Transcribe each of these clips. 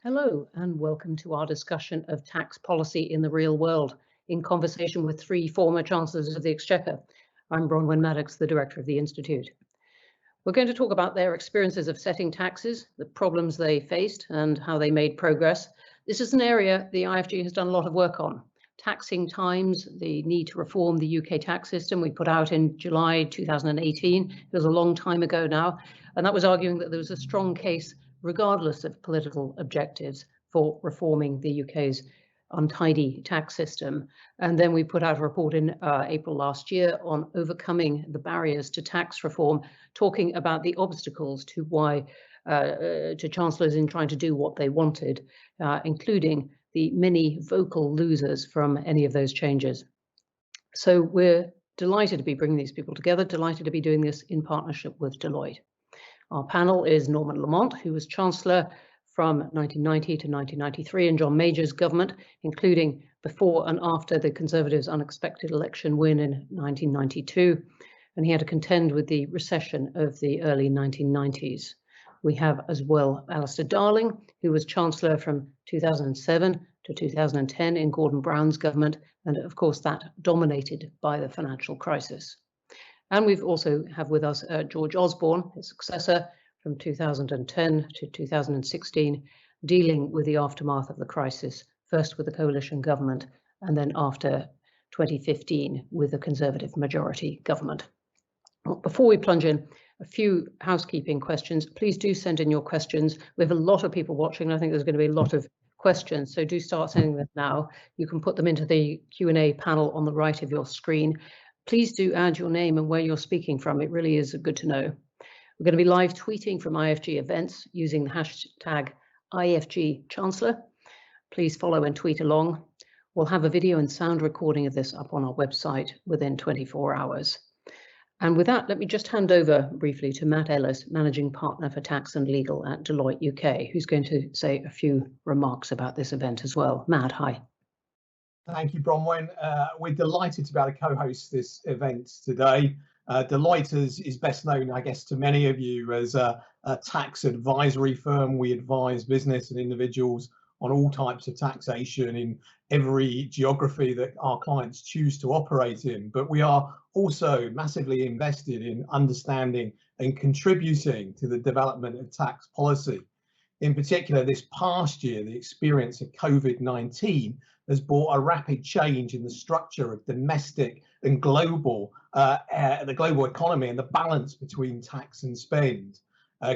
Hello, and welcome to our discussion of tax policy in the real world, in conversation with three former Chancellors of the Exchequer. I'm Bronwyn Maddox, the Director of the Institute. We're going to talk about their experiences of setting taxes, the problems they faced, and how they made progress. This is an area the IFG has done a lot of work on. Taxing Times, the need to reform the UK tax system, we put out in July 2018. It was a long time ago now, and that was arguing that there was a strong case, regardless of political objectives, for reforming the UK's untidy tax system. And then we put out a report in April last year on overcoming the barriers to tax reform, talking about the obstacles to why to chancellors in trying to do what they wanted, including the many vocal losers from any of those changes. So we're delighted to be bringing these people together, delighted to be doing this in partnership with Deloitte. Our panel is Norman Lamont, who was Chancellor from 1990 to 1993 in John Major's government, including before and after the Conservatives' unexpected election win in 1992, and he had to contend with the recession of the early 1990s. We have as well Alistair Darling, who was Chancellor from 2007 to 2010 in Gordon Brown's government, and of course that dominated by the financial crisis. And we've also have with us George Osborne, his successor, from 2010 to 2016, dealing with the aftermath of the crisis, first with the coalition government, and then after 2015 with the Conservative majority government. Before we plunge in, a few housekeeping questions. Please do send in your questions. We have a lot of people watching. I think there's going to be a lot of questions, so do start sending them now. You can put them into the Q&A panel on the right of your screen. Please do add your name and where you're speaking from. It really is good to know. We're going to be live tweeting from IFG events using the hashtag IFG Chancellor. Please follow and tweet along. We'll have a video and sound recording of this up on our website within 24 hours. And with that, let me just hand over briefly to Matt Ellis, Managing Partner for Tax and Legal at Deloitte UK, who's going to say a few remarks about this event as well. Matt, hi. Thank you, Bronwyn. We're delighted to be able to co-host this event today. Deloitte is best known, I guess, to many of you as a tax advisory firm. We advise business and individuals on all types of taxation in every geography that our clients choose to operate in. But we are also massively invested in understanding and contributing to the development of tax policy. In particular, this past year, the experience of COVID-19 has brought a rapid change in the structure of domestic and global, the global economy and the balance between tax and spend.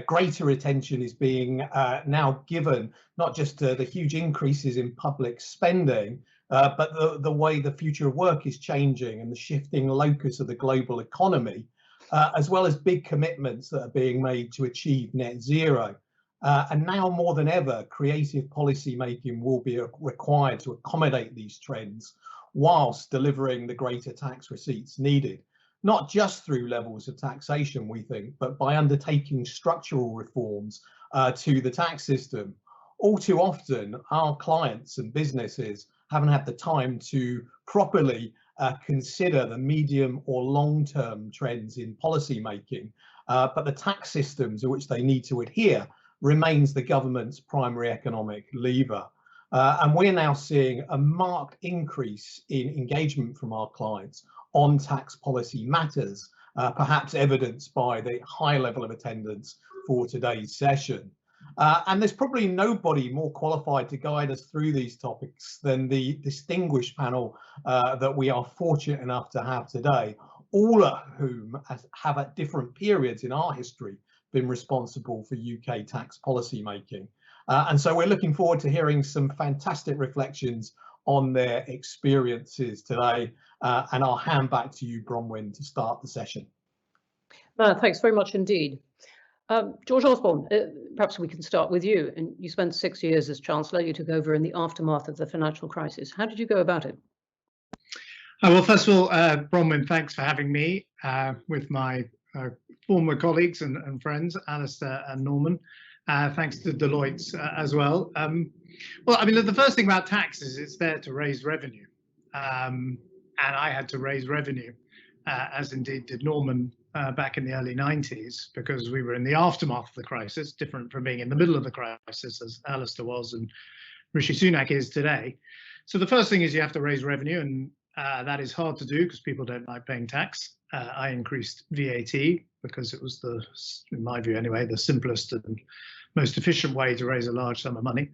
Greater attention is being now given not just to the huge increases in public spending, but the way the future of work is changing and the shifting locus of the global economy, as well as big commitments that are being made to achieve net zero. And now more than ever, creative policy making will be required to accommodate these trends whilst delivering the greater tax receipts needed. Not just through levels of taxation, we think, but by undertaking structural reforms to the tax system. All too often, our clients and businesses haven't had the time to properly consider the medium or long-term trends in policy making, but the tax systems to which they need to adhere remains the government's primary economic lever. And we're now seeing a marked increase in engagement from our clients on tax policy matters, perhaps evidenced by the high level of attendance for today's session. And there's probably nobody more qualified to guide us through these topics than the distinguished panel that we are fortunate enough to have today, all of whom have at different periods in our history been responsible for UK tax policy making. And so we're looking forward to hearing some fantastic reflections on their experiences today. And I'll hand back to you, Bronwyn, to start the session. Thanks very much indeed. George Osborne, perhaps we can start with you. And you spent 6 years as Chancellor. You took over in the aftermath of the financial crisis. How did you go about it? Well, first of all, Bronwyn, thanks for having me with my former colleagues and friends, Alistair and Norman. Thanks to Deloitte as well. Well, I mean, the first thing about tax is it's there to raise revenue. And I had to raise revenue, as indeed did Norman, back in the early 90s, because we were in the aftermath of the crisis, different from being in the middle of the crisis, as Alistair was and Rishi Sunak is today. So the first thing is you have to raise revenue, and that is hard to do because people don't like paying tax. I increased VAT because it was in my view anyway, the simplest and most efficient way to raise a large sum of money.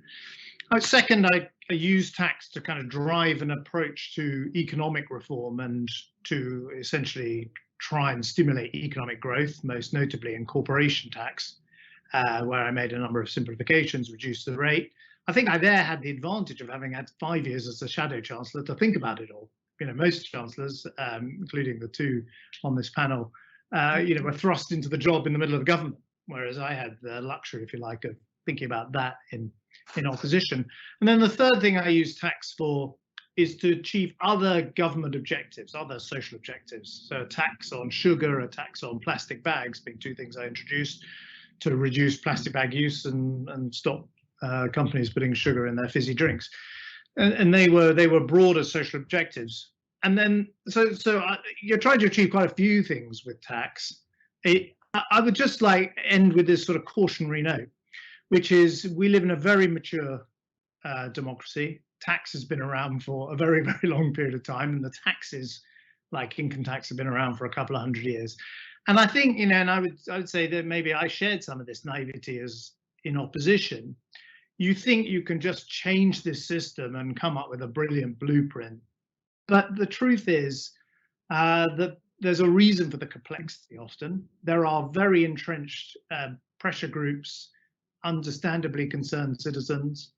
Second, I use tax to kind of drive an approach to economic reform and to essentially try and stimulate economic growth, most notably in corporation tax, where I made a number of simplifications, reduced the rate. I think I there had the advantage of having had 5 years as a shadow chancellor to think about it all. Most chancellors, including the two on this panel, were thrust into the job in the middle of the government, whereas I had the luxury, if you like, of thinking about that in opposition. And then the third thing I use tax for is to achieve other government objectives, other social objectives. So a tax on sugar, a tax on plastic bags being two things I introduced to reduce plastic bag use and stop companies putting sugar in their fizzy drinks. And they were broader social objectives. And then so you're trying to achieve quite a few things with tax. I would just like end with this sort of cautionary note, which is we live in a very mature democracy. Tax has been around for a very, very long period of time, and the taxes, like income tax, have been around for a couple of 100 years. And I think, and I would say that maybe I shared some of this naivety as in opposition. You think you can just change this system and come up with a brilliant blueprint, but the truth is that there's a reason for the complexity. Often there are very entrenched pressure groups, understandably concerned citizens,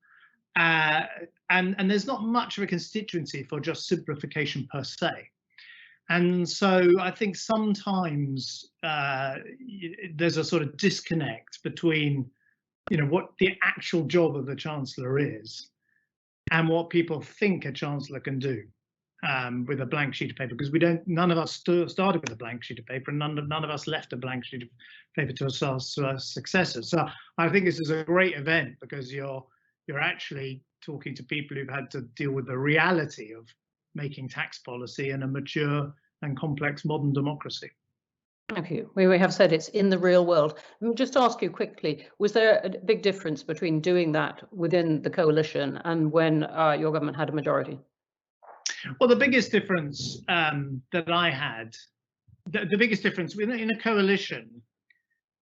and there's not much of a constituency for just simplification per se. And so I think sometimes there's a sort of disconnect between what the actual job of the chancellor is and what people think a chancellor can do with a blank sheet of paper, because none of us started with a blank sheet of paper, and none of us left a blank sheet of paper to our successors. So I think this is a great event because you're actually talking to people who've had to deal with the reality of making tax policy in a mature and complex modern democracy. Thank you. We have said it's in the real world. Let me just ask you quickly, was there a big difference between doing that within the coalition and when your government had a majority? Well, the biggest difference that I had, the biggest difference in a coalition,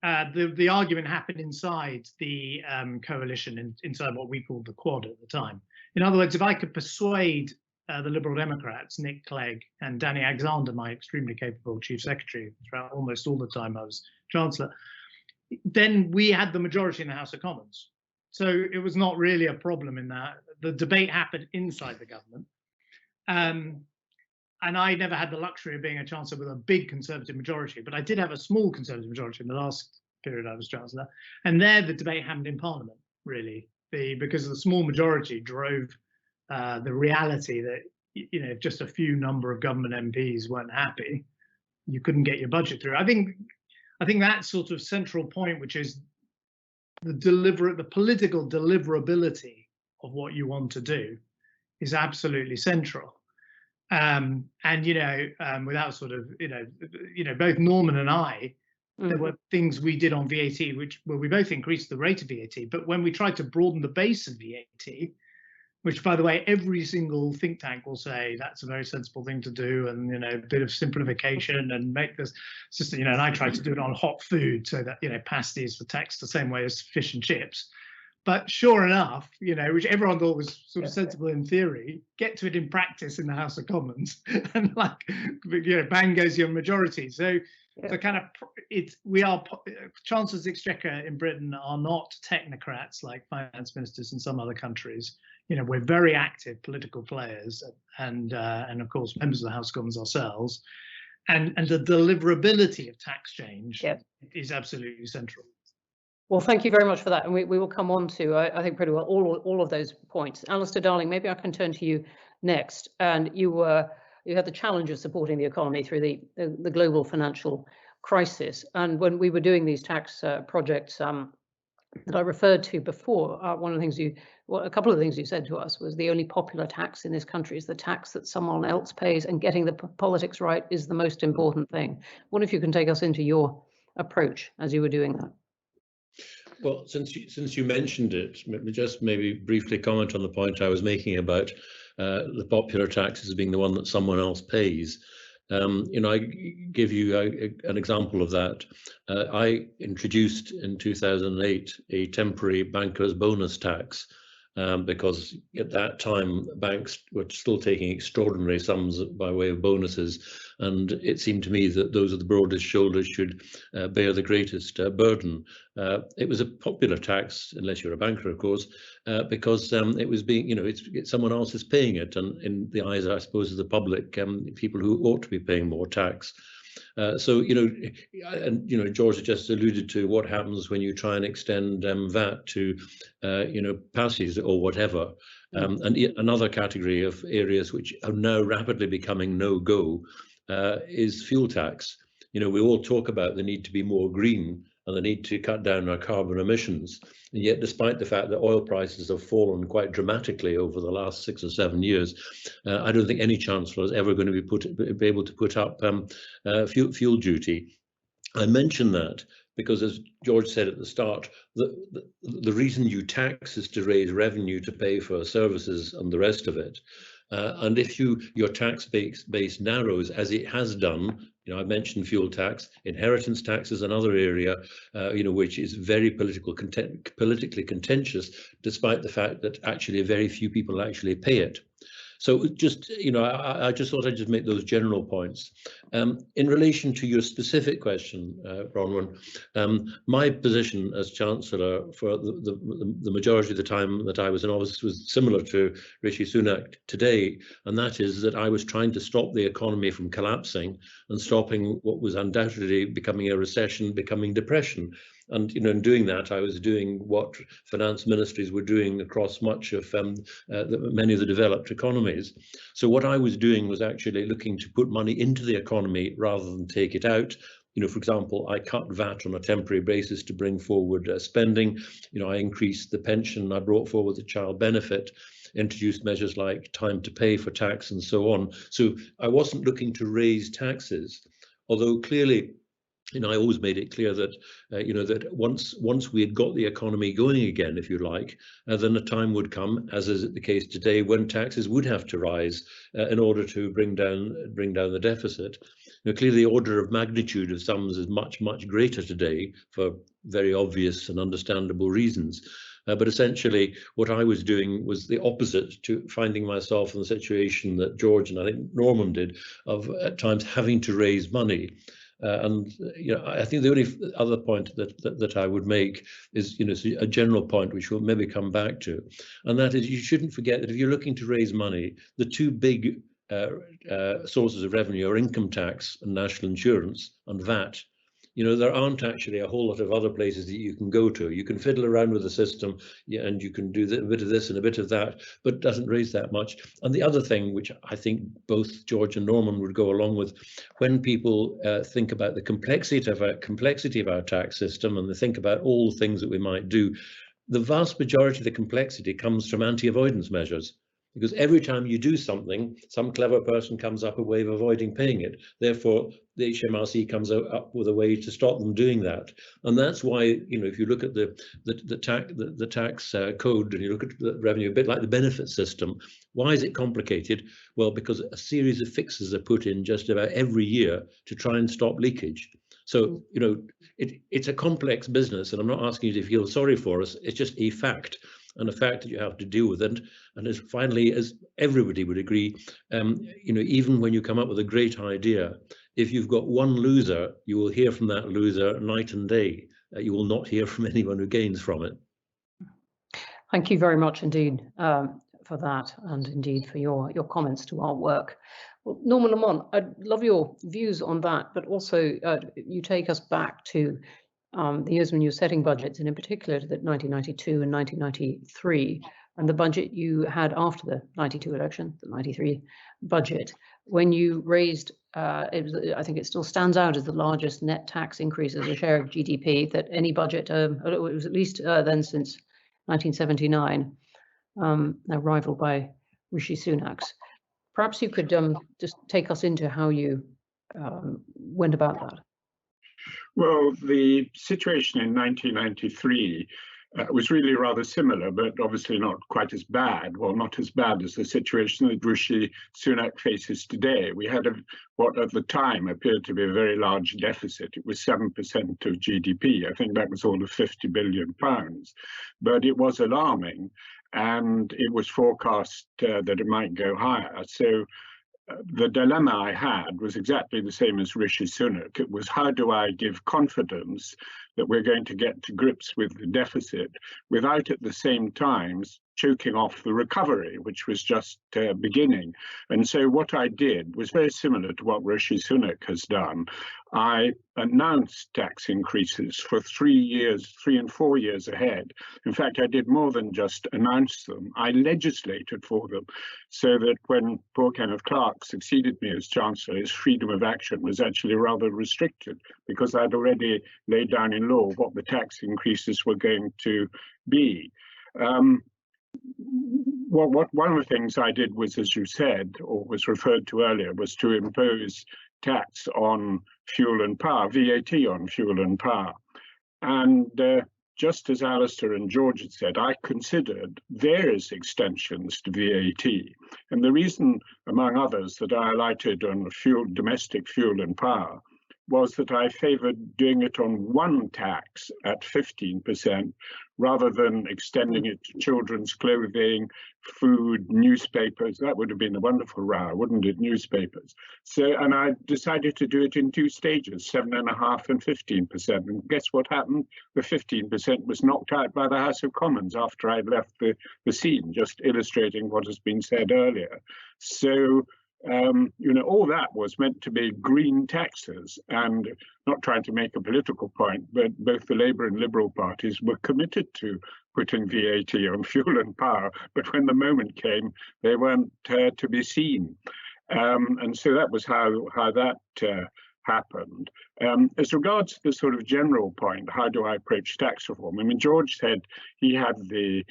the argument happened inside the coalition, inside what we called the Quad at the time. In other words, if I could persuade the Liberal Democrats, Nick Clegg and Danny Alexander, my extremely capable Chief Secretary throughout almost all the time I was Chancellor, then we had the majority in the House of Commons. So it was not really a problem in that. The debate happened inside the government. And I never had the luxury of being a Chancellor with a big Conservative majority, but I did have a small Conservative majority in the last period I was Chancellor. And there the debate happened in Parliament, really, because the small majority drove the reality that, if just a few number of government MPs weren't happy, you couldn't get your budget through. I think that sort of central point, which is the political deliverability of what you want to do, is absolutely central. Without sort of, both Norman and I, there were things we did on VAT, where we both increased the rate of VAT, but when we tried to broaden the base of VAT, which, by the way, every single think tank will say that's a very sensible thing to do, and a bit of simplification and make this system, and I tried to do it on hot food so that pasties were taxed the same way as fish and chips. But sure enough, which everyone thought was sort of sensible in theory, get to it in practice in the House of Commons, and bang goes your majority. So the kind of Chancellors of the Exchequer in Britain are not technocrats like finance ministers in some other countries. We're very active political players, and of course members of the House of Commons ourselves, and the deliverability of tax change is absolutely central. Well, thank you very much for that, and we will come on to I think pretty well all of those points. Alistair Darling, maybe I can turn to you next. And you had the challenge of supporting the economy through the global financial crisis. And when we were doing these tax projects that I referred to before, one of the things a couple of things you said to us was the only popular tax in this country is the tax that someone else pays, and getting the politics right is the most important thing. I wonder if you can take us into your approach as you were doing that. Well, since you mentioned it, just maybe briefly comment on the point I was making about the popular taxes being the one that someone else pays. I give you an example of that. I introduced in 2008 a temporary banker's bonus tax because at that time banks were still taking extraordinary sums by way of bonuses, and it seemed to me that those with the broadest shoulders should bear the greatest burden. It was a popular tax, unless you're a banker, of course, because it was being, it's someone else is paying it, and in the eyes, I suppose, of the public, people who ought to be paying more tax. So, George just alluded to what happens when you try and extend VAT to, passes or whatever. And another category of areas which are now rapidly becoming no-go is fuel tax. We all talk about the need to be more green and the need to cut down our carbon emissions. And yet, despite the fact that oil prices have fallen quite dramatically over the last 6 or 7 years, I don't think any chancellor is ever going to be able to put up fuel duty. I mention that because, as George said at the start, the reason you tax is to raise revenue to pay for services and the rest of it. And if your tax base narrows, as it has done, I mentioned fuel tax, inheritance tax is another area, which is very politically contentious, despite the fact that actually very few people actually pay it. So just, I just thought I'd just make those general points. In relation to your specific question, Bronwyn, my position as Chancellor for the majority of the time that I was in office was similar to Rishi Sunak today, and that is that I was trying to stop the economy from collapsing and stopping what was undoubtedly becoming a recession, becoming depression. And in doing that, I was doing what finance ministries were doing across much of many of the developed economies. So what I was doing was actually looking to put money into the economy rather than take it out. For example, I cut VAT on a temporary basis to bring forward spending. I increased the pension, I brought forward the child benefit, introduced measures like time to pay for tax and so on. So I wasn't looking to raise taxes, although clearly, I always made it clear that, that once we had got the economy going again, if you like, then a time would come, as is the case today, when taxes would have to rise in order to bring down the deficit. Clearly, the order of magnitude of sums is much, much greater today for very obvious and understandable reasons. But essentially, what I was doing was the opposite to finding myself in the situation that George and I think Norman did, of at times having to raise money. And I think the only other point that I would make is a general point which we'll maybe come back to, and that is you shouldn't forget that if you're looking to raise money, the two big sources of revenue are income tax and national insurance and VAT. There aren't actually a whole lot of other places that you can go to. You can fiddle around with the system, and you can do a bit of this and a bit of that, but it doesn't raise that much. And the other thing, which I think both George and Norman would go along with, when people think about the complexity of our tax system, and they think about all the things that we might do, the vast majority of the complexity comes from anti-avoidance measures. Because every time you do something, some clever person comes up with a way of avoiding paying it. Therefore, the HMRC comes up with a way to stop them doing that. And that's why, if you look at the tax code and you look at the revenue, a bit like the benefit system, why is it complicated? Well, because a series of fixes are put in just about every year to try and stop leakage. So, it's a complex business, and I'm not asking you to feel sorry for us. It's just a fact. And a fact that you have to deal with it. And as finally, as everybody would agree, even when you come up with a great idea, if you've got one loser, you will hear from that loser night and day. You will not hear from anyone who gains from it. Thank you very much indeed for that, and indeed for your comments to our work. Well, Norman Lamont, I'd love your views on that, but also you take us back to the years when you were setting budgets, and in particular to 1992 and 1993, and the budget you had after the 92 election, the 93 budget, when you raised, I think it still stands out as the largest net tax increase as a share of GDP that any budget, it was at least then since 1979, now rivaled by Rishi Sunak's. Perhaps you could just take us into how you went about that. Well, the situation in 1993 was really rather similar, but obviously not quite as bad. Well, not as bad as the situation that Rishi Sunak faces today. We had what at the time appeared to be a very large deficit. It was 7% of GDP. I think that was all of £50 billion, but it was alarming, and it was forecast that it might go higher. So the dilemma I had was exactly the same as Rishi Sunak. It was, how do I give confidence that we're going to get to grips with the deficit without at the same time choking off the recovery, which was just beginning. And so what I did was very similar to what Rishi Sunak has done. I announced tax increases for 3 and 4 years ahead. In fact, I did more than just announce them. I legislated for them, so that when poor Kenneth Clarke succeeded me as Chancellor, his freedom of action was actually rather restricted, because I'd already laid down in law what the tax increases were going to be. One of the things I did was, as you said, or was referred to earlier, was to impose tax on fuel and power, VAT on fuel and power. And just as Alistair and George had said, I considered various extensions to VAT. And the reason, among others, that I alighted on domestic fuel and power was that I favoured doing it on one tax at 15%, rather than extending it to children's clothing, food, newspapers. That would have been a wonderful row, wouldn't it? Newspapers. So, and I decided to do it in 2 stages, 7.5% and 15%. And guess what happened? The 15% was knocked out by the House of Commons after I'd left the scene, just illustrating what has been said earlier. So, all that was meant to be green taxes, and not trying to make a political point, but both the Labour and Liberal parties were committed to putting VAT on fuel and power, but when the moment came, they weren't to be seen. And so that was how that happened. As regards the sort of general point, how do I approach tax reform? I mean, George said he had the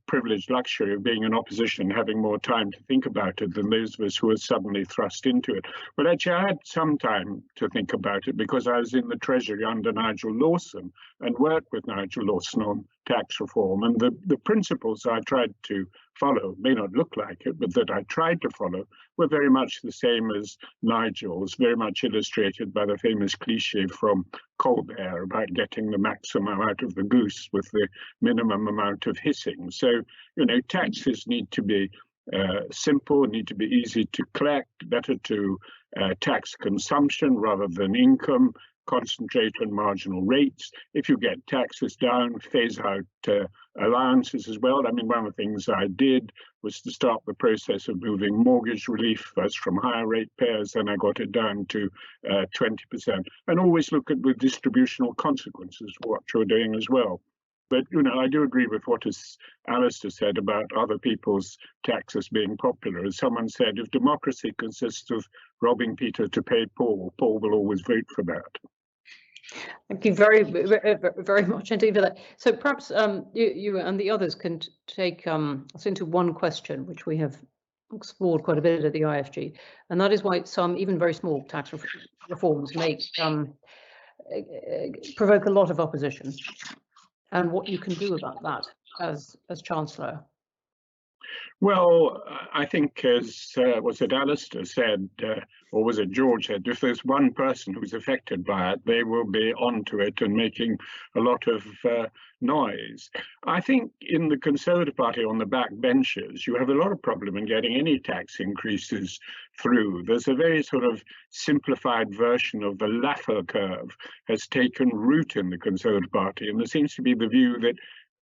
privileged luxury of being in opposition, having more time to think about it than those of us who were suddenly thrust into it. But actually, I had some time to think about it because I was in the Treasury under Nigel Lawson and worked with Nigel Lawson on tax reform. And the principles I tried to follow, may not look like it, but that I tried to follow, were very much the same as Nigel's, very much illustrated by the famous cliche from Colbert about getting the maximum out of the goose with the minimum amount of hissing. So, taxes need to be simple, need to be easy to collect, better to tax consumption rather than income, concentrate on marginal rates. If you get taxes down, phase out allowances as well. I mean, one of the things I did was to start the process of moving mortgage relief first from higher rate payers, then I got it down to 20%. And always look at the distributional consequences of what you're doing as well. But, I do agree with what Alistair said about other people's taxes being popular. As someone said, if democracy consists of robbing Peter to pay Paul, Paul will always vote for that. Thank you very, very much indeed for that. So perhaps you and the others can take us into one question, which we have explored quite a bit at the IFG, and that is why some even very small tax reforms make provoke a lot of opposition, and what you can do about that as Chancellor. Well, I think, as was it Alistair said, or was it George said, if there's one person who's affected by it, they will be onto it and making a lot of noise. I think in the Conservative Party on the back benches, you have a lot of problem in getting any tax increases through. There's a very sort of simplified version of the Laffer curve has taken root in the Conservative Party, and there seems to be the view that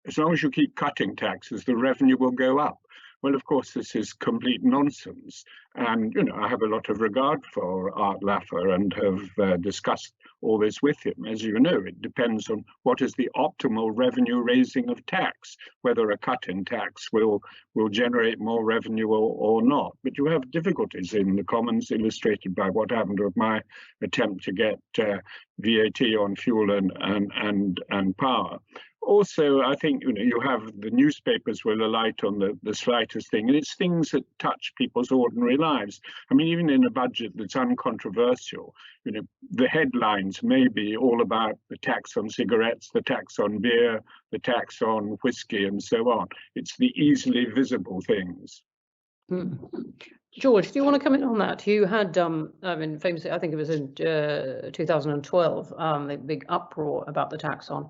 as long as you keep cutting taxes, the revenue will go up. Well, of course, this is complete nonsense. And, I have a lot of regard for Art Laffer and have discussed all this with him. As you know, it depends on what is the optimal revenue raising of tax, whether a cut in tax will generate more revenue or not. But you have difficulties in the Commons, illustrated by what happened with my attempt to get VAT on fuel and power. Also, I think you have the newspapers will alight on the slightest thing, and it's things that touch people's ordinary lives. I mean, even in a budget that's uncontroversial, the headlines may be all about the tax on cigarettes, the tax on beer, the tax on whiskey, and so on. It's the easily visible things. George, do you want to comment on that? You had, I mean, famously, I think it was in 2012, the big uproar about the tax on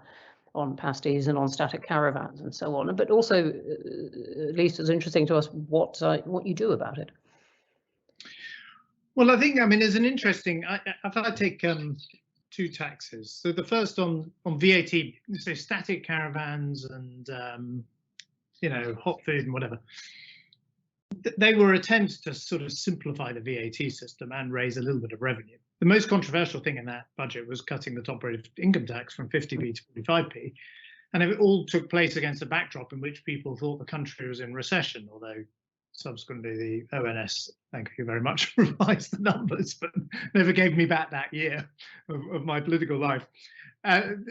pasties and on static caravans and so on, but also, at least as interesting to us, what you do about it. Well, I think, I mean, there's an interesting, if I take two taxes. So the first on VAT, so static caravans and, hot food and whatever. They were attempts to sort of simplify the VAT system and raise a little bit of revenue. The most controversial thing in that budget was cutting the top rate of income tax from 50p to 45p. And it all took place against a backdrop in which people thought the country was in recession, although subsequently the ONS, thank you very much, revised the numbers, but never gave me back that year of my political life. And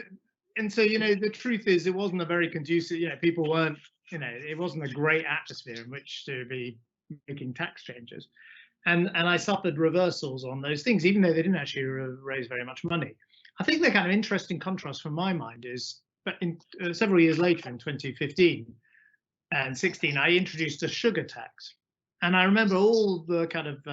so, the truth is it wasn't a very conducive, people weren't, it wasn't a great atmosphere in which to be making tax changes. And I suffered reversals on those things, even though they didn't actually raise very much money. I think the kind of interesting contrast from my mind is, but in several years later, in 2015 and 16, I introduced a sugar tax. And I remember all the kind of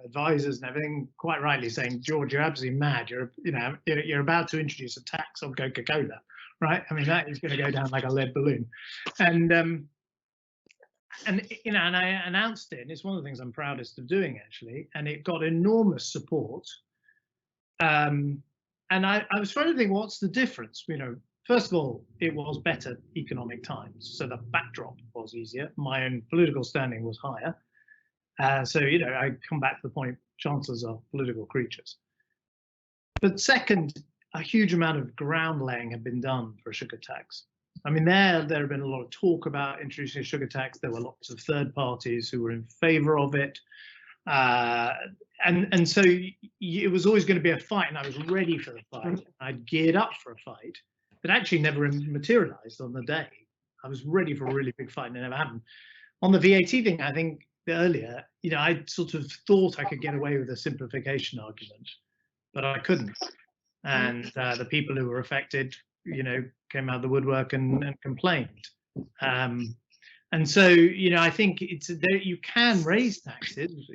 advisors and everything quite rightly saying, George, you're absolutely mad. You're about to introduce a tax on Coca-Cola, right? I mean, that is going to go down like a lead balloon. And I announced it, and it's one of the things I'm proudest of doing, actually, and it got enormous support. And I was trying to think, what's the difference? First of all, it was better economic times, so the backdrop was easier. My own political standing was higher. So, I come back to the point, chancellors are political creatures. But second, a huge amount of ground laying had been done for a sugar tax. I mean, there had been a lot of talk about introducing a sugar tax. There were lots of third parties who were in favour of it. And so it was always going to be a fight, and I was ready for the fight. I'd geared up for a fight that actually never materialised on the day. I was ready for a really big fight, and it never happened. On the VAT thing, I think earlier, I sort of thought I could get away with a simplification argument, but I couldn't. And the people who were affected, came out of the woodwork and complained. And so, I think you can raise taxes.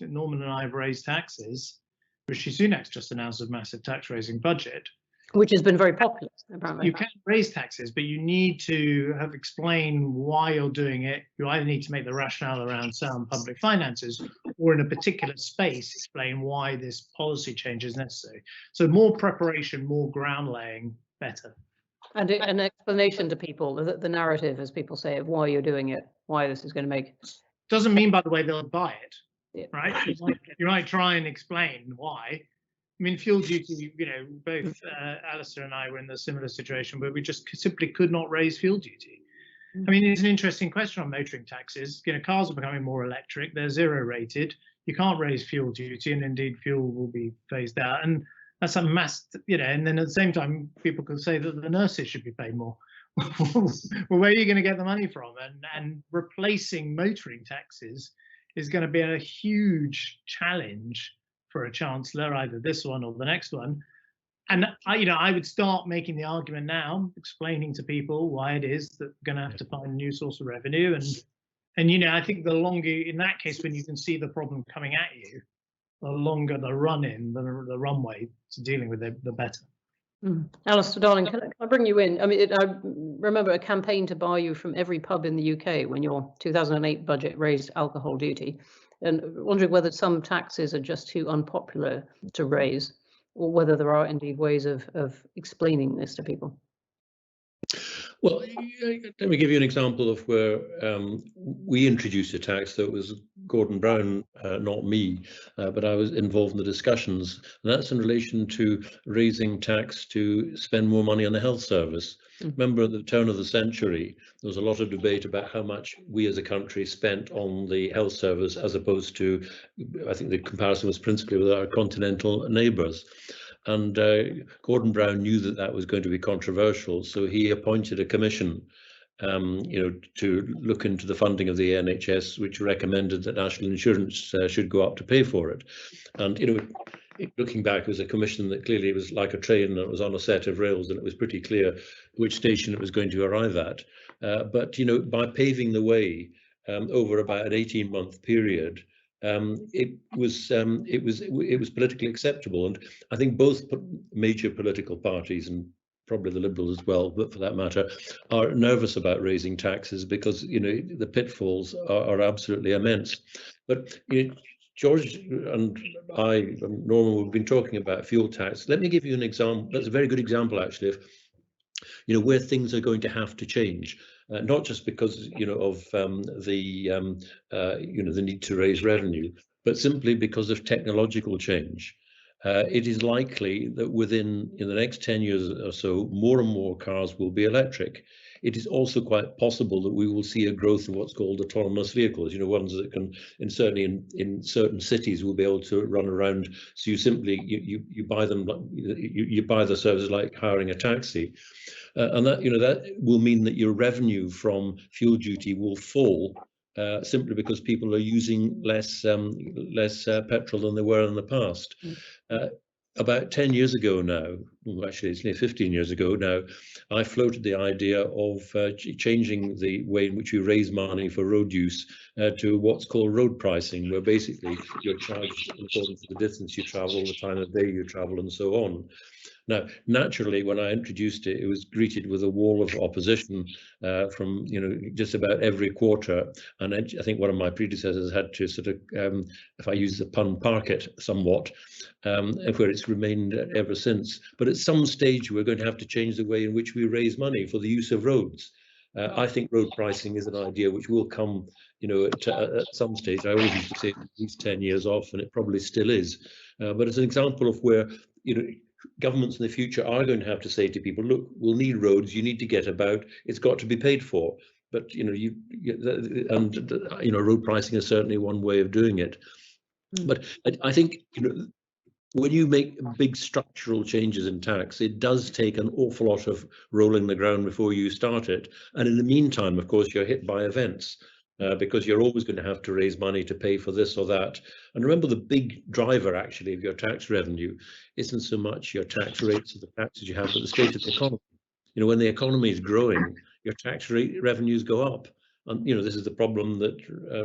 Norman and I have raised taxes. Rishi Sunak's just announced a massive tax raising budget, which has been very popular, apparently. You can raise taxes, but you need to explain why you're doing it. You either need to make the rationale around sound public finances, or in a particular space, explain why this policy change is necessary. So more preparation, more ground laying, better. And an explanation to people, the narrative, as people say, of why you're doing it, why this is going to make. Doesn't mean, by the way, they'll buy it, yeah. Right? You might try and explain why. I mean, fuel duty, both Alistair and I were in a similar situation where we just simply could not raise fuel duty. I mean, it's an interesting question on motoring taxes. Cars are becoming more electric, they're zero rated. You can't raise fuel duty, and indeed fuel will be phased out. And that's a mass, and then at the same time, people can say that the nurses should be paid more. Well, where are you going to get the money from? And replacing motoring taxes is going to be a huge challenge for a chancellor, either this one or the next one. And I would start making the argument now, explaining to people why it is that we're going to have to find a new source of revenue. And I think the longer, in that case, when you can see the problem coming at you, the longer the run-in, the runway to dealing with it, the better. Alistair, darling, can I bring you in? I mean, I remember a campaign to bar you from every pub in the UK when your 2008 budget raised alcohol duty, and wondering whether some taxes are just too unpopular to raise, or whether there are indeed ways of explaining this to people. Well, let me give you an example of where we introduced a tax that was Gordon Brown, not me, but I was involved in the discussions, and that's in relation to raising tax to spend more money on the health service. Remember, at the turn of the century, there was a lot of debate about how much we as a country spent on the health service, as opposed to, I think the comparison was principally with our continental neighbours. And Gordon Brown knew that that was going to be controversial, so he appointed a commission, to look into the funding of the NHS, which recommended that national insurance should go up to pay for it. And looking back, it was a commission that clearly was like a train and it was on a set of rails, and it was pretty clear which station it was going to arrive at. But by paving the way over about an 18-month period, it was politically acceptable, and I think both major political parties, and probably the Liberals as well, but for that matter, are nervous about raising taxes because the pitfalls are absolutely immense. But George and I and Norman, we've been talking about fuel tax. Let me give you an example. That's a very good example, actually, of where things are going to have to change. Not just because of the need to raise revenue, but simply because of technological change. It is likely that within the next 10 years or so, more and more cars will be electric. It is also quite possible that we will see a growth of what's called autonomous vehicles, ones that can, certainly in certain cities, will be able to run around. So you simply, you buy them, you buy the service like hiring a taxi. And that will mean that your revenue from fuel duty will fall simply because people are using less petrol than they were in the past. About 10 years ago now, well, actually it's nearly 15 years ago now, I floated the idea of changing the way in which we raise money for road use to what's called road pricing, where basically you're charged according to the distance you travel, the time of day you travel, and so on. Now, naturally, when I introduced it, it was greeted with a wall of opposition from just about every quarter, and I think one of my predecessors had to sort of, if I use the pun, park it somewhat, where it's remained ever since. But at some stage, we're going to have to change the way in which we raise money for the use of roads. I think road pricing is an idea which will come, at some stage. I always used to say at least 10 years off, and it probably still is. But it's an example of where, governments in the future are going to have to say to people, look, we'll need roads, you need to get about, it's got to be paid for. But road pricing is certainly one way of doing it. But I think when you make big structural changes in tax, it does take an awful lot of rolling the ground before you start it. And in the meantime, of course, you're hit by events. Because you're always going to have to raise money to pay for this or that. And remember, the big driver actually of your tax revenue isn't so much your tax rates or the taxes you have, but the state of the economy. When the economy is growing, your tax revenues go up. And this is the problem that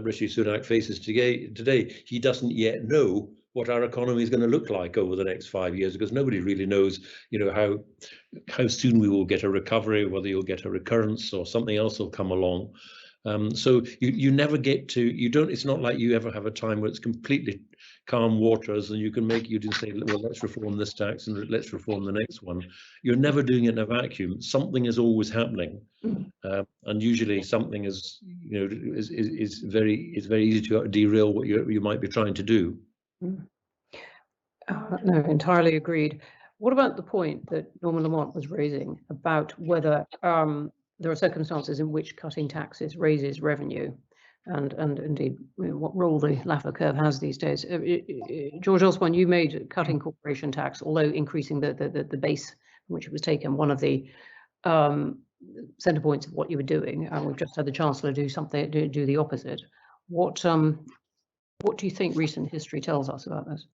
Rishi Sunak faces today. He doesn't yet know what our economy is going to look like over the next 5 years, because nobody really knows, how soon we will get a recovery, whether you'll get a recurrence or something else will come along. So you never get to, it's not like you ever have a time where it's completely calm waters and you can say, well, let's reform this tax and let's reform the next one. You're never doing it in a vacuum. Something is always happening. And usually something is very easy to derail what you might be trying to do. No, entirely agreed. What about the point that Norman Lamont was raising about whether there are circumstances in which cutting taxes raises revenue, and indeed what role the Laffer curve has these days? George Osborne, you made cutting corporation tax, although increasing the base from which it was taken, one of the centre points of what you were doing. We've just had the Chancellor do the opposite. What do you think recent history tells us about this?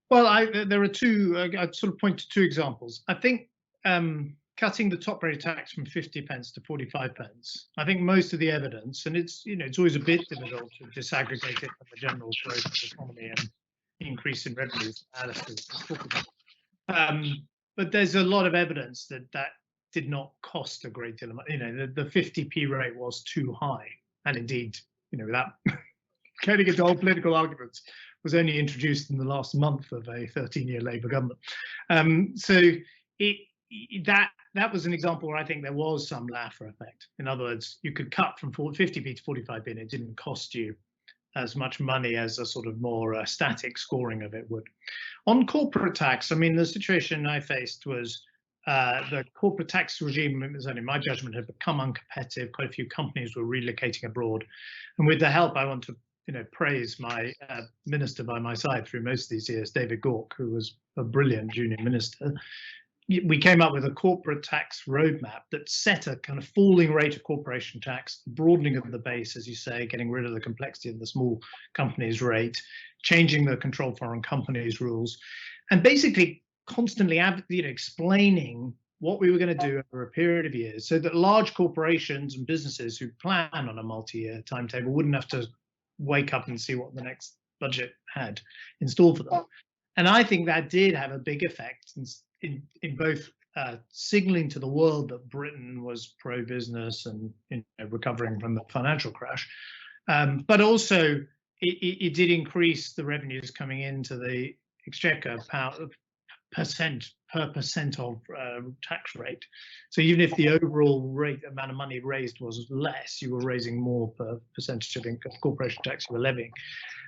Well, there are two. I'd sort of point to two examples. I think cutting the top rate tax from 50 pence to 45 pence. I think most of the evidence, and it's always a bit difficult to disaggregate it from the general growth of the economy and increase in revenues, Alice talked about. But there's a lot of evidence that did not cost a great deal of money. The 50p rate was too high, and indeed, without getting into whole political arguments, was only introduced in the last month of a 13-year Labour government. So that was an example where I think there was some Laffer effect. In other words, you could cut from 50p to 45p and it didn't cost you as much money as a sort of more static scoring of it would. On corporate tax, I mean, the situation I faced was the corporate tax regime, in my judgment, had become uncompetitive. Quite a few companies were relocating abroad, and with the help, I want to praise my minister by my side through most of these years, David Gauke, who was a brilliant junior minister. We came up with a corporate tax roadmap that set a kind of falling rate of corporation tax, broadening of the base, as you say, getting rid of the complexity of the small companies rate, changing the control foreign companies rules, and basically constantly explaining what we were going to do over a period of years so that large corporations and businesses who plan on a multi-year timetable wouldn't have to wake up and see what the next budget had in store for them. And I think that did have a big effect in both signaling to the world that Britain was pro-business and recovering from the financial crash, but also it did increase the revenues coming into the exchequer per percent of tax rate. So even if the overall amount of money raised was less, you were raising more per percentage of corporation tax you were levying.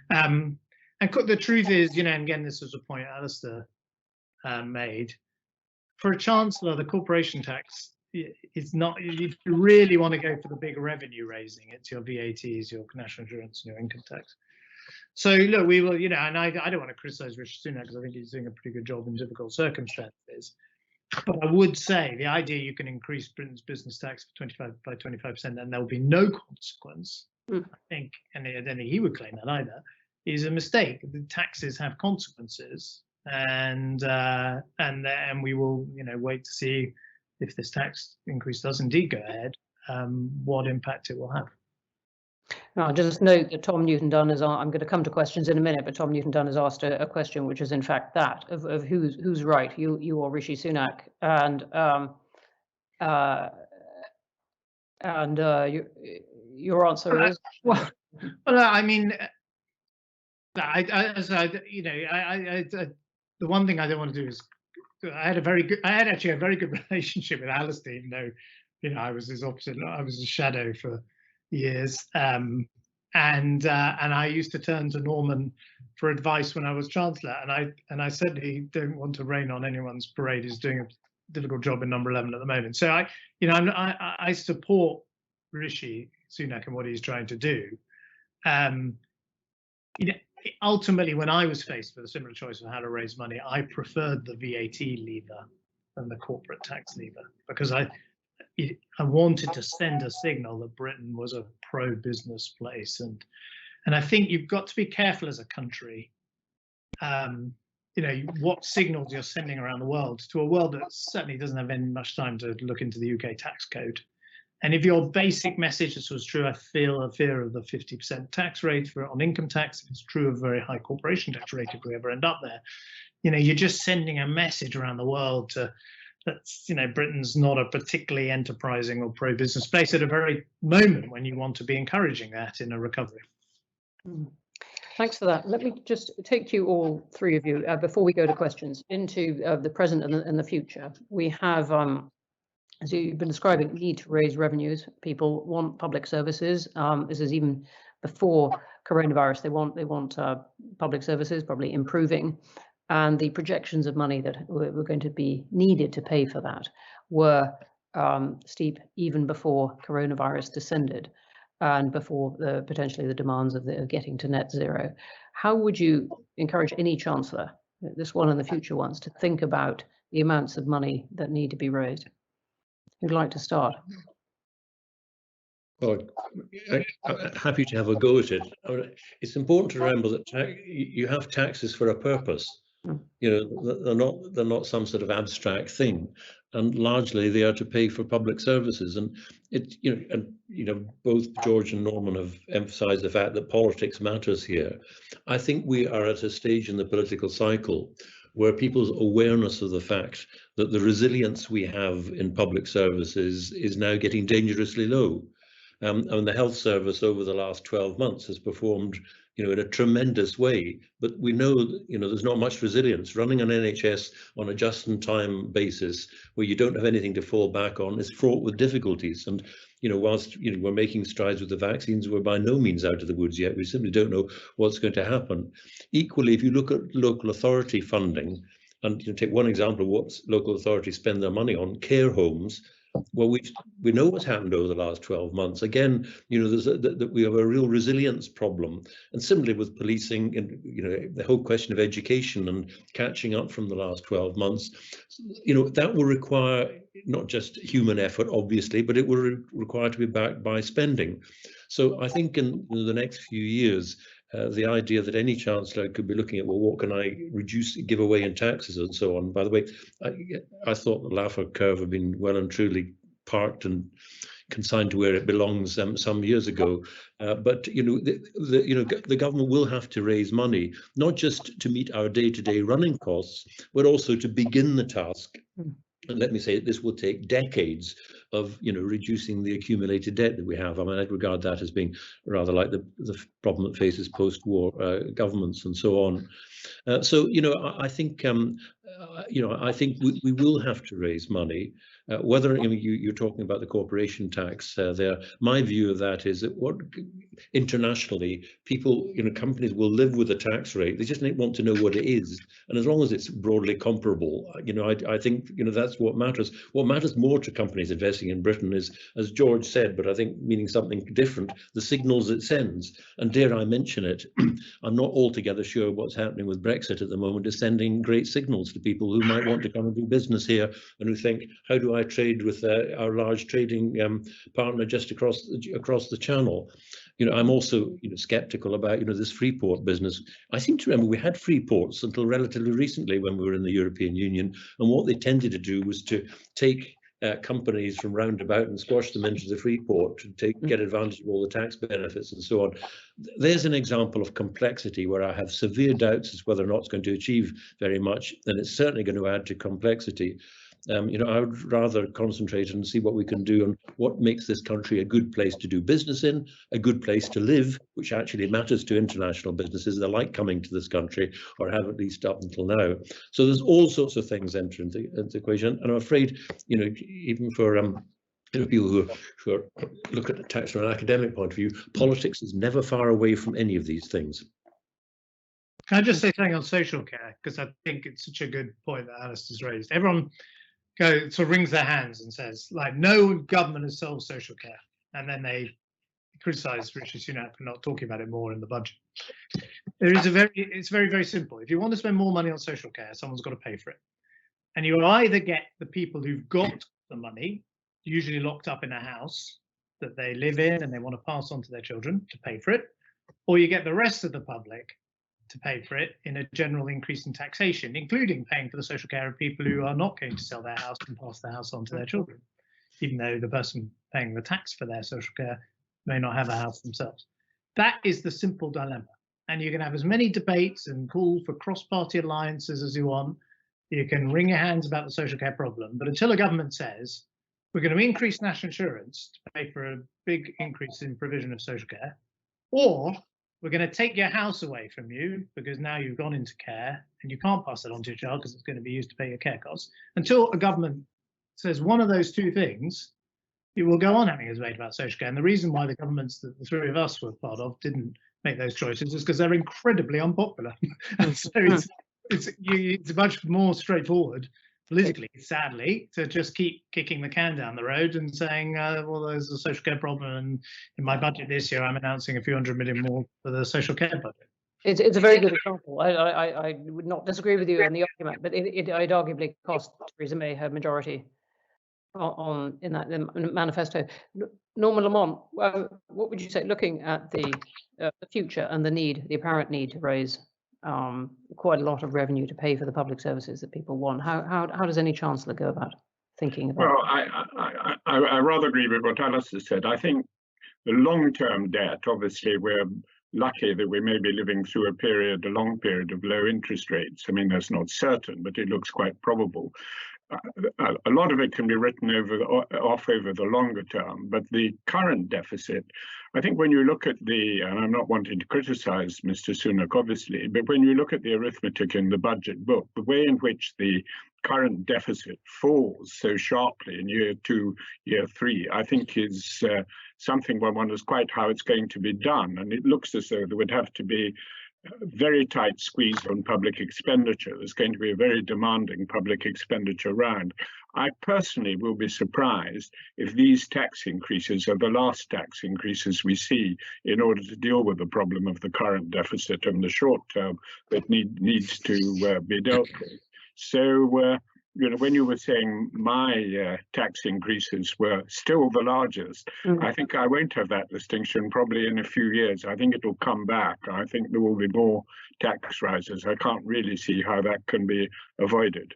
And the truth is, and again, this was a point Alistair made, for a chancellor, the corporation tax is not, you really want to go for the big revenue raising. It's your VATs, your national insurance, and your income tax. So look, we will, and I don't want to criticize Rishi Sunak because I think he's doing a pretty good job in difficult circumstances. But I would say the idea you can increase Britain's business tax by 25% and there will be no consequence, I think, and I don't think he would claim that either, is a mistake. The taxes have consequences. And we will, wait to see if this tax increase does indeed go ahead, what impact it will have. I'll just note that Tom Newton-Dunn is. I'm going to come to questions in a minute, but Tom Newton-Dunn has asked a question, which is in fact that of who's right, you or Rishi Sunak, and your answer is well. I mean, the one thing I don't want to do is I had actually a very good relationship with Alistair, even though I was his opposite. I was a shadow for years, and I used to turn to Norman for advice when I was chancellor, and I certainly don't want to rain on anyone's parade. He's doing a difficult job in number 11 at the moment. So I support Rishi Sunak and what he's trying to do. Ultimately, when I was faced with a similar choice of how to raise money, I preferred the VAT lever than the corporate tax lever because I wanted to send a signal that Britain was a pro-business place, and I think you've got to be careful as a country, what signals you're sending around the world to a world that certainly doesn't have much time to look into the UK tax code. And if your basic message, this was true, I feel a fear of the 50% tax rate on income tax. It's true of very high corporation tax rate if we ever end up there. You're just sending a message around the world that Britain's not a particularly enterprising or pro-business place at a very moment when you want to be encouraging that in a recovery. Thanks for that. Let me just take you all three of you before we go to questions into the present and the future. We have. As you've been describing, need to raise revenues. People want public services. This is even before coronavirus. They want public services probably improving, and the projections of money that were going to be needed to pay for that were steep even before coronavirus descended, and before potentially the demands of getting to net zero. How would you encourage any chancellor, this one and the future ones, to think about the amounts of money that need to be raised? Who'd like to start? Well, I'm happy to have a go at it. It's important to remember that you have taxes for a purpose. They're not some sort of abstract thing, and largely they are to pay for public services. And both George and Norman have emphasised the fact that politics matters here. I think we are at a stage in the political cycle where people's awareness of the fact that the resilience we have in public services is now getting dangerously low. And the health service over the last 12 months has performed, in a tremendous way. But we know that, there's not much resilience. Running an NHS on a just-in-time basis where you don't have anything to fall back on is fraught with difficulties. And whilst we're making strides with the vaccines, we're by no means out of the woods yet. We simply don't know what's going to happen. Equally, if you look at local authority funding, and take one example of what local authorities spend their money on, care homes. Well, we know what's happened over the last 12 months. Again, that we have a real resilience problem. And similarly with policing and, the whole question of education and catching up from the last 12 months, that will require not just human effort, obviously, but it will require to be backed by spending. So I think in the next few years, the idea that any chancellor could be looking at, well, what can I give away in taxes and so on. By the way, I thought the Laffer curve had been well and truly parked and consigned to where it belongs some years ago. But the government will have to raise money, not just to meet our day-to-day running costs, but also to begin the task. And let me say, this will take decades of, reducing the accumulated debt that we have. I mean, I'd regard that as being rather like the problem that faces post-war governments and so on. So, I think, I think we will have to raise money. Whether you're talking about the corporation tax there, my view of that is that internationally, people, companies will live with a tax rate. They just want to know what it is, and as long as it's broadly comparable, I think that's what matters. What matters more to companies investing in Britain is, as George said, but I think meaning something different, the signals it sends. And dare I mention it, I'm not altogether sure what's happening with Brexit at the moment is sending great signals to people who might want to come and do business here and who think, how do I trade with our large trading partner just across the channel? I'm also skeptical about this Freeport business. I seem to remember we had free ports until relatively recently when we were in the European Union, and what they tended to do was to take companies from roundabout and squash them into the free port to get advantage of all the tax benefits and so on. There's an example of complexity where I have severe doubts as whether or not it's going to achieve very much, and it's certainly going to add to complexity. I would rather concentrate and see what we can do and what makes this country a good place to do business in, a good place to live, which actually matters to international businesses that like coming to this country or have at least up until now. So there's all sorts of things enter into the equation, and I'm afraid, even for people who look at the tax from an academic point of view, politics is never far away from any of these things. Can I just say something on social care, because I think it's such a good point that Alice has raised. Everyone sort of wrings their hands and says, like, no government has solved social care, and then they criticise Rishi Sunak for not talking about it more in the budget. It's very, very simple. If you want to spend more money on social care, someone's got to pay for it, and you either get the people who've got the money, usually locked up in a house that they live in and they want to pass on to their children, to pay for it, or you get the rest of the public to pay for it in a general increase in taxation, including paying for the social care of people who are not going to sell their house and pass their house on to their children, even though the person paying the tax for their social care may not have a house themselves. That is the simple dilemma. And you can have as many debates and call for cross-party alliances as you want. You can wring your hands about the social care problem, but until a government says, we're going to increase national insurance to pay for a big increase in provision of social care, or we're going to take your house away from you because now you've gone into care and you can't pass it on to your child because it's going to be used to pay your care costs. Until a government says one of those two things, it will go on having a debate about social care. And the reason why the governments that the three of us were part of didn't make those choices is because they're incredibly unpopular. And so it's much more straightforward politically, sadly, to just keep kicking the can down the road and saying, well, there's a social care problem, and in my budget this year, I'm announcing a few hundred million more for the social care budget. It's a very good example. I would not disagree with you on the argument, but it arguably cost Theresa May her majority in that manifesto. Norman Lamont, what would you say, looking at the future and the apparent need to raise quite a lot of revenue to pay for the public services that people want? How does any chancellor go about thinking about? Well, I rather agree with what Alice has said. I think the long-term debt, obviously, we're lucky that we may be living through a long period of low interest rates. I mean, that's not certain, but it looks quite probable. a lot of it can be written off over the longer term, but the current deficit, I think when you look at and I'm not wanting to criticize Mr. Sunak, obviously, but when you look at the arithmetic in the budget book, the way in which the current deficit falls so sharply in year 2, year 3, I think is something one wonders quite how it's going to be done. And it looks as though there would have to be very tight squeeze on public expenditure. There's going to be a very demanding public expenditure round. I personally will be surprised if these tax increases are the last tax increases we see in order to deal with the problem of the current deficit in the short term that needs to be dealt with. So, when you were saying my tax increases were still the largest, I think I won't have that distinction probably in a few years. I think it'll come back. I think there will be more tax rises. I can't really see how that can be avoided.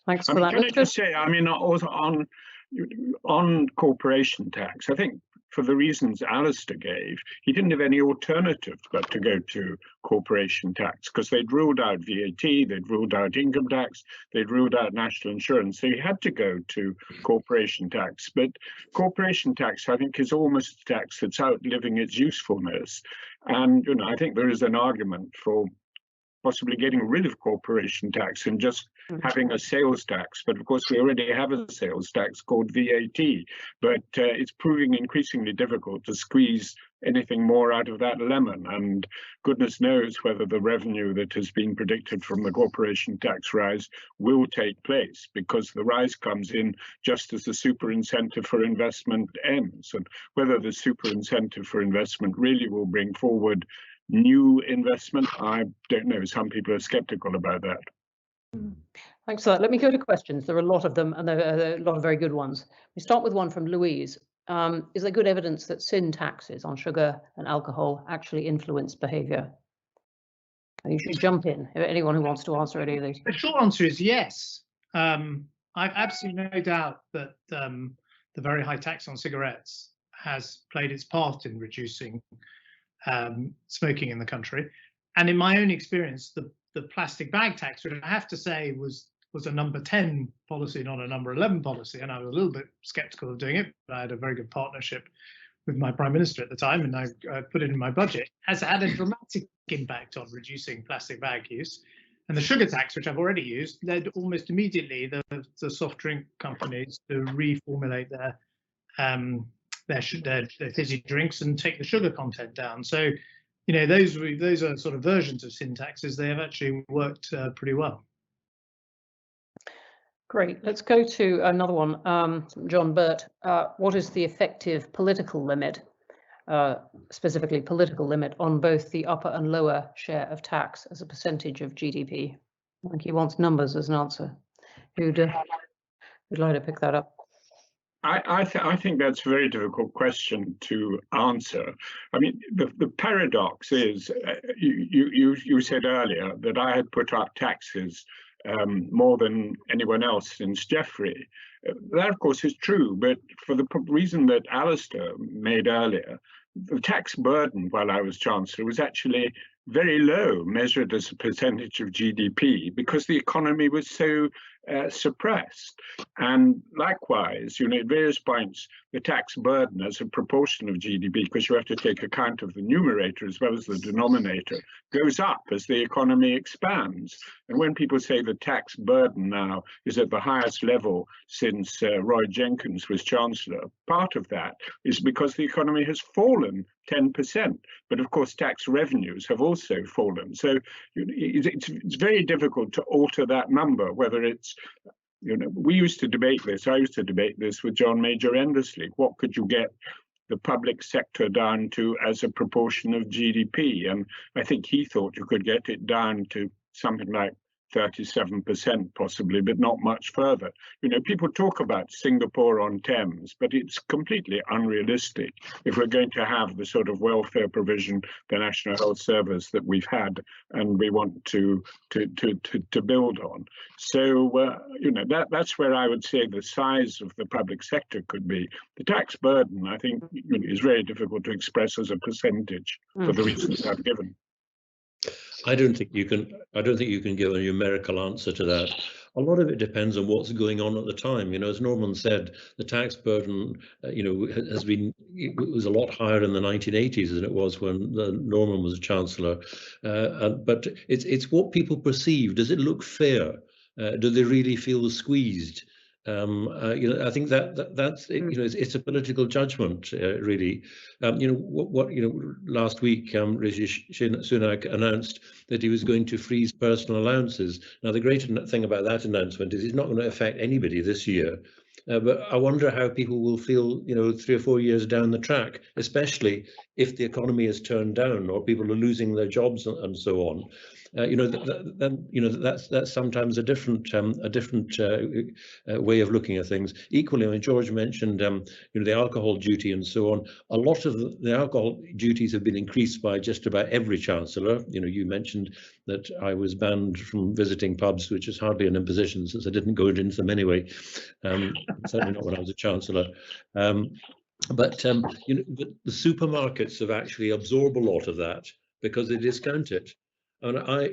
Thanks for that. Can I just say, also on corporation tax, I think for the reasons Alistair gave, he didn't have any alternative but to go to corporation tax, because they'd ruled out VAT, they'd ruled out income tax, they'd ruled out national insurance. So he had to go to corporation tax. But corporation tax, I think, is almost a tax that's outliving its usefulness. And, I think there is an argument for possibly getting rid of corporation tax and just having a sales tax. But of course, we already have a sales tax called VAT, but it's proving increasingly difficult to squeeze anything more out of that lemon. And goodness knows whether the revenue that has been predicted from the corporation tax rise will take place, because the rise comes in just as the super incentive for investment ends. And whether the super incentive for investment really will bring forward new investment, I don't know. Some people are skeptical about that. Thanks for that. Let me go to questions. There are a lot of them, and there are a lot of very good ones. We start with one from Louise. Is there good evidence that sin taxes on sugar and alcohol actually influence behaviour? You should jump in, anyone who wants to answer any of these. The short answer is yes. I've absolutely no doubt that the very high tax on cigarettes has played its part in reducing smoking in the country. And in my own experience, the plastic bag tax, which I have to say was a number 10 policy, not a number 11 policy, and I was a little bit skeptical of doing it, but I had a very good partnership with my Prime Minister at the time, and I put it in my budget, has had a dramatic impact on reducing plastic bag use. And the sugar tax, which I've already used, led almost immediately the soft drink companies to reformulate their fizzy drinks and take the sugar content down. So, those are sort of versions of sin taxes. They have actually worked pretty well. Great. Let's go to another one. John Burt, what is the effective political limit, specifically political limit, on both the upper and lower share of tax as a percentage of GDP? I think he wants numbers as an answer. Who'd like to pick that up? I think that's a very difficult question to answer. I mean, the paradox is, you said earlier that I had put up taxes more than anyone else since Jeffrey. That, of course, is true, but for the reason that Alistair made earlier, the tax burden while I was Chancellor was actually very low, measured as a percentage of GDP, because the economy was so suppressed. And likewise, at various points, the tax burden as a proportion of GDP, because you have to take account of the numerator as well as the denominator, goes up as the economy expands. And when people say the tax burden now is at the highest level since Roy Jenkins was Chancellor, part of that is because the economy has fallen 10%. But of course, tax revenues have also fallen. So it's very difficult to alter that number, whether it's, we used to debate this. I used to debate this with John Major endlessly. What could you get the public sector down to as a proportion of GDP? And I think he thought you could get it down to something like 37% possibly, but not much further. People talk about Singapore on Thames, but it's completely unrealistic if we're going to have the sort of welfare provision, the National Health Service that we've had and we want to build on. So, that's where I would say the size of the public sector could be. The tax burden, I think, is very difficult to express as a percentage for the reasons I've given. I don't think you can give a numerical answer to that. a lot of it depends on what's going on at the time. As Norman said, the tax burden, was a lot higher in the 1980s than it was when Norman was Chancellor. But it's what people perceive. Does it look fair? Do they really feel squeezed? I think that's it, it's a political judgment, really. Last week, Rishi Sunak announced that he was going to freeze personal allowances. Now, the great thing about that announcement is it's not going to affect anybody this year. But I wonder how people will feel, 3 or 4 years down the track, especially if the economy is turned down or people are losing their jobs and so on. That's sometimes a different way of looking at things. Equally, George mentioned the alcohol duty and so on. A lot of the alcohol duties have been increased by just about every chancellor. You mentioned that I was banned from visiting pubs, which is hardly an imposition since I didn't go into them anyway. Certainly not when I was a chancellor. But the supermarkets have actually absorbed a lot of that because they discount it. And I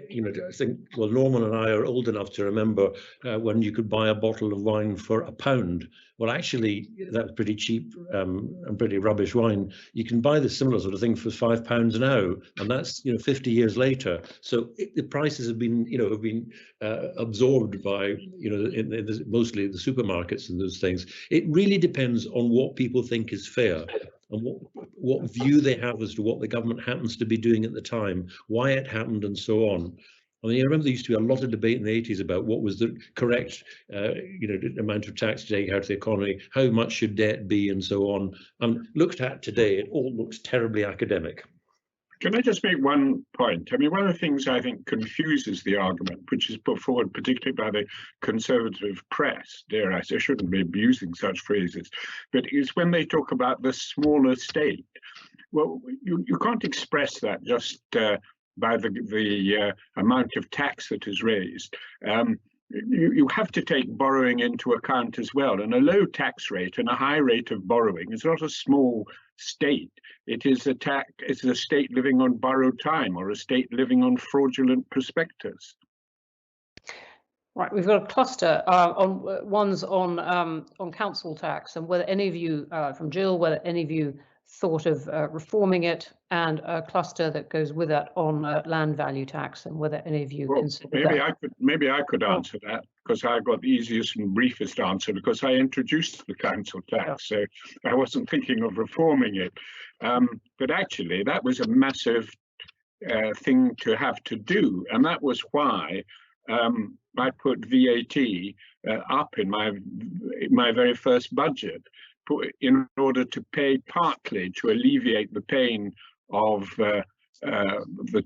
think, well, Norman and I are old enough to remember when you could buy a bottle of wine for £1. Well, actually, that's pretty cheap and pretty rubbish wine. You can buy the similar sort of thing for £5 now, and that's 50 years later. So the prices have been absorbed by mostly the supermarkets and those things. It really depends on what people think is fair and what view they have as to what the government happens to be doing at the time, why it happened, and so on. I mean, I remember there used to be a lot of debate in the 80s about what was the correct, amount of tax to take out of the economy, how much should debt be, and so on. And looked at today, it all looks terribly academic. Can I just make one point? I mean, one of the things I think confuses the argument, which is put forward particularly by the conservative press, dare I say, shouldn't be abusing such phrases, but is when they talk about the smaller state. Well, you can't express that just by the amount of tax that is raised. You have to take borrowing into account as well. And a low tax rate and a high rate of borrowing is not a small state. It is it's a state living on borrowed time or a state living on fraudulent prospectus. Right, we've got a cluster on council tax, and whether any of you from Jill, whether any of you thought of reforming it, and a cluster that goes with that on land value tax, and whether any of you consider that. Maybe I could answer that, because I got the easiest and briefest answer, because I introduced the council tax, so I wasn't thinking of reforming it. But actually, that was a massive thing to have to do, and that was why I put VAT up in my very first budget, in order to pay partly to alleviate the pain of the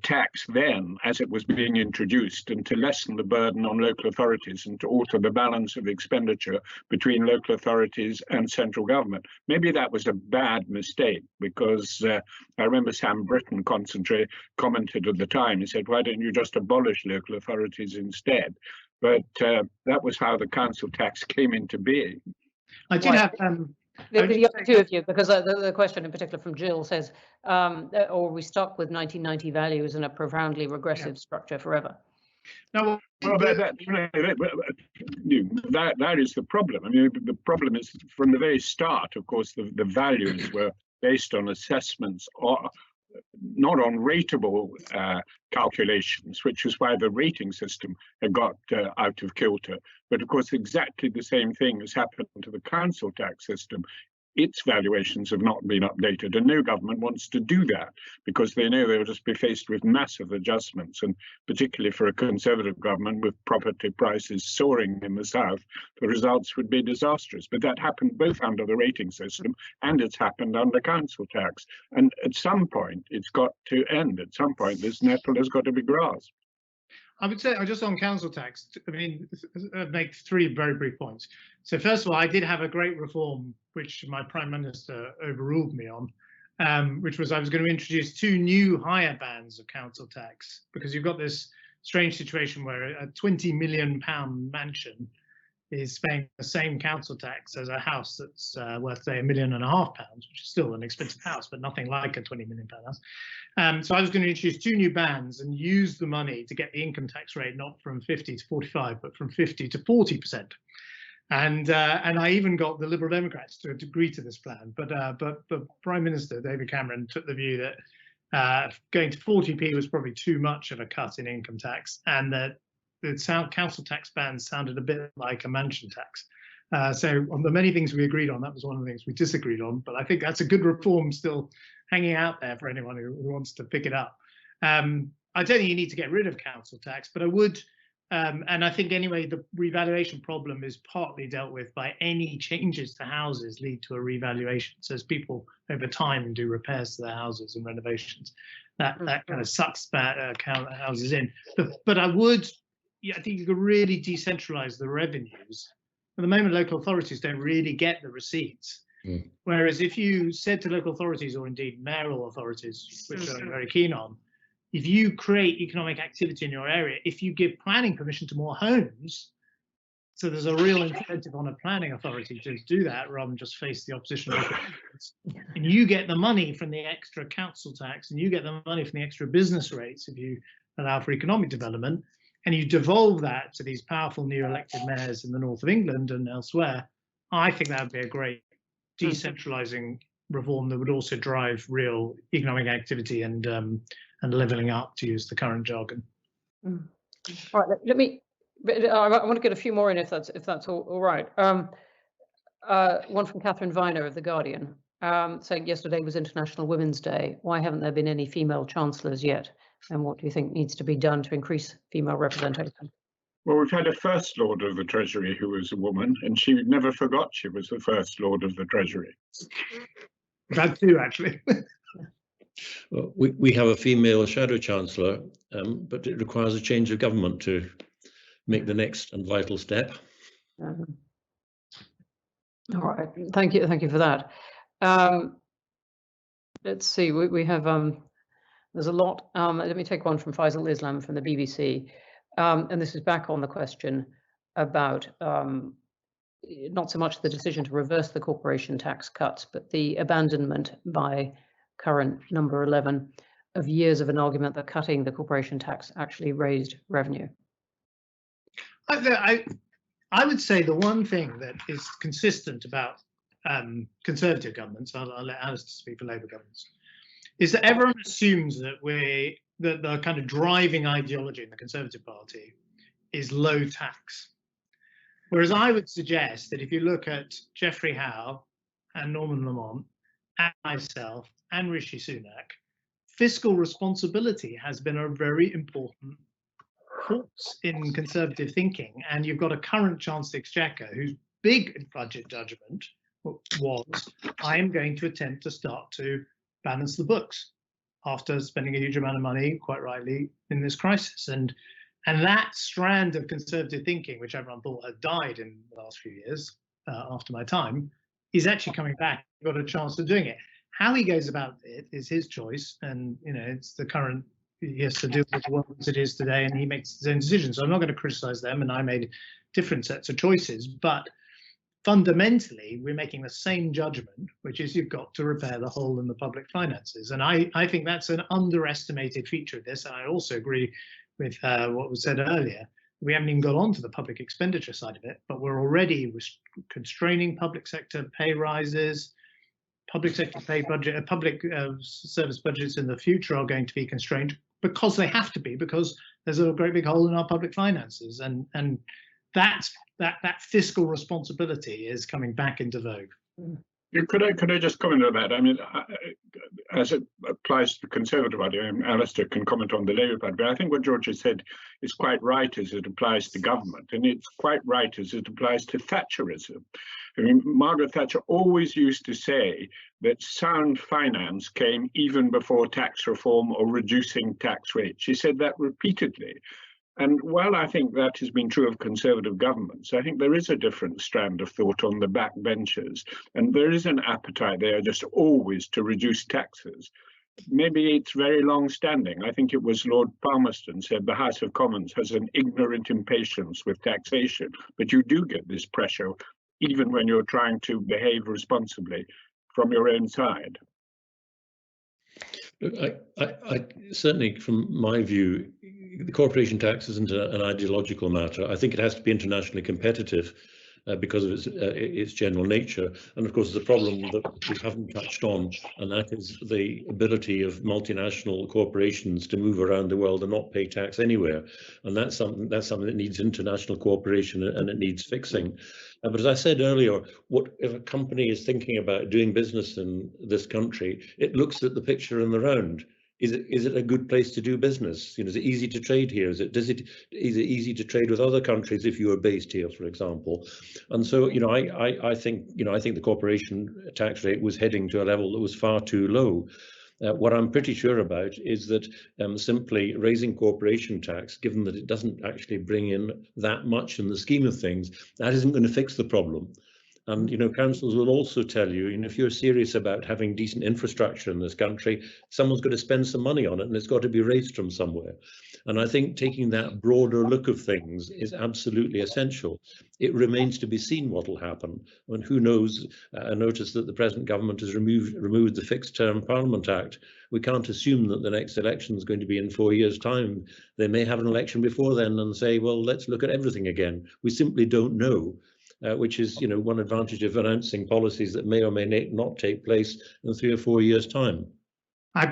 tax then as it was being introduced, and to lessen the burden on local authorities and to alter the balance of expenditure between local authorities and central government. Maybe that was a bad mistake, because I remember Sam Britton commented at the time. He said, why don't you just abolish local authorities instead? But that was how the council tax came into being. I did have the other two of you, because the question in particular from Jill says, or we stuck with 1990 values in a profoundly regressive structure forever? No, well, that is the problem. I mean, the problem is from the very start, of course, the values were based on assessments, or not on rateable calculations, which is why the rating system had got out of kilter. But of course, exactly the same thing has happened to the council tax system. Its valuations have not been updated, and no government wants to do that, because they know they'll just be faced with massive adjustments, and particularly for a conservative government with property prices soaring in the south, the results would be disastrous. But that happened both under the rating system and it's happened under council tax. And at some point, it's got to end. At some point, this nettle has got to be grasped. I would say, just on council tax, I mean, I'd make 3 very brief points. So first of all, I did have a great reform, which my Prime Minister overruled me on, which was I was going to introduce 2 new higher bands of council tax, because you've got this strange situation where a £20 million mansion is paying the same council tax as a house that's worth, say, £1.5 million, which is still an expensive house, but nothing like a £20 million house. So I was going to introduce 2 new bands and use the money to get the income tax rate not from 50 to 45, but from 50 to 40%. And I even got the Liberal Democrats to agree to this plan, but Prime Minister David Cameron took the view that going to 40p was probably too much of a cut in income tax, and that the council tax ban sounded a bit like a mansion tax. So on the many things we agreed on, that was one of the things we disagreed on. But I think that's a good reform still hanging out there for anyone who wants to pick it up. I don't think you need to get rid of council tax, but I would. And I think anyway, the revaluation problem is partly dealt with by any changes to houses lead to a revaluation. So as people over time do repairs to their houses and renovations, that kind of sucks houses in. But I would. Yeah, I think you could really decentralize the revenues. At the moment, local authorities don't really get the receipts. Whereas if you said to local authorities, or indeed mayoral authorities, which I'm very keen on, if you create economic activity in your area, if you give planning permission to more homes, so there's a real incentive on a planning authority to do that rather than just face the opposition. And you get the money from the extra council tax, and you get the money from the extra business rates if you allow for economic development, and you devolve that to these powerful new elected mayors in the north of England and elsewhere, I think that would be a great decentralizing reform that would also drive real economic activity and leveling up, to use the current jargon. All right, let me. I want to get a few more in, if that's all right. One from Catherine Viner of The Guardian, saying yesterday was International Women's Day. Why haven't there been any female chancellors yet? And what do you think needs to be done to increase female representation? Well, we've had a First Lord of the Treasury who was a woman, and she never forgot she was the First Lord of the Treasury. We've had 2, actually. Well, we have a female shadow chancellor, but it requires a change of government to make the next and vital step. All right, thank you for that. Let's see, we have there's a lot. Let me take one from Faisal Islam from the BBC, and this is back on the question about not so much the decision to reverse the corporation tax cuts, but the abandonment by current number 11 of years of an argument that cutting the corporation tax actually raised revenue. I would say the one thing that is consistent about Conservative governments, I'll let Alice speak for Labour governments, is that everyone assumes that the kind of driving ideology in the Conservative Party is low tax. Whereas I would suggest that if you look at Geoffrey Howe and Norman Lamont and myself and Rishi Sunak, fiscal responsibility has been a very important force in Conservative thinking. And you've got a current Chancellor of the Exchequer whose big budget judgment was, I am going to attempt to start to balance the books after spending a huge amount of money, quite rightly, in this crisis. And that strand of Conservative thinking, which everyone thought had died in the last few years after my time, is actually coming back. Got a chance of doing it. How he goes about it is his choice, and it's the current. He has to deal with the world as it is today, and he makes his own decisions. So I'm not going to criticise them, and I made different sets of choices, but fundamentally, we're making the same judgment, which is you've got to repair the hole in the public finances. And I think that's an underestimated feature of this. And I also agree with what was said earlier. We haven't even got on to the public expenditure side of it, but we're already constraining public sector pay rises. Public sector pay budget, public service budgets in the future are going to be constrained because they have to be, because there's a great big hole in our public finances, and that fiscal responsibility is coming back into vogue. Could I just comment on that? I mean, as it applies to the Conservative Party, and Alistair can comment on the Labour Party, but I think what George has said is quite right as it applies to government, and it's quite right as it applies to Thatcherism. I mean, Margaret Thatcher always used to say that sound finance came even before tax reform or reducing tax rates. She said that repeatedly. And while I think that has been true of Conservative governments, I think there is a different strand of thought on the backbenches. And there is an appetite there just always to reduce taxes. maybe it's very long-standing. I think it was Lord Palmerston said the House of Commons has an ignorant impatience with taxation, but you do get this pressure even when you're trying to behave responsibly from your own side. I certainly, from my view, the corporation tax isn't an ideological matter. I think it has to be internationally competitive because of its general nature. And of course, there's a problem that we haven't touched on, and that is the ability of multinational corporations to move around the world and not pay tax anywhere. And that's something that needs international cooperation, and it needs fixing. But as I said earlier, if a company is thinking about doing business in this country, it looks at the picture in the round. Is it a good place to do business? Is it easy to trade here? Is it easy to trade with other countries if you are based here, for example? And so, I think the corporation tax rate was heading to a level that was far too low. What I'm pretty sure about is that simply raising corporation tax, given that it doesn't actually bring in that much in the scheme of things, that isn't going to fix the problem. And councils will also tell you, if you're serious about having decent infrastructure in this country, someone's got to spend some money on it, and it's got to be raised from somewhere. And I think taking that broader look of things is absolutely essential. It remains to be seen what will happen. And who knows? I noticed that the present government has removed the Fixed Term Parliament Act. We can't assume that the next election is going to be in 4 years' time. They may have an election before then and say, well, let's look at everything again. We simply don't know. Which is, one advantage of announcing policies that may or may not take place in 3 or 4 years' time. By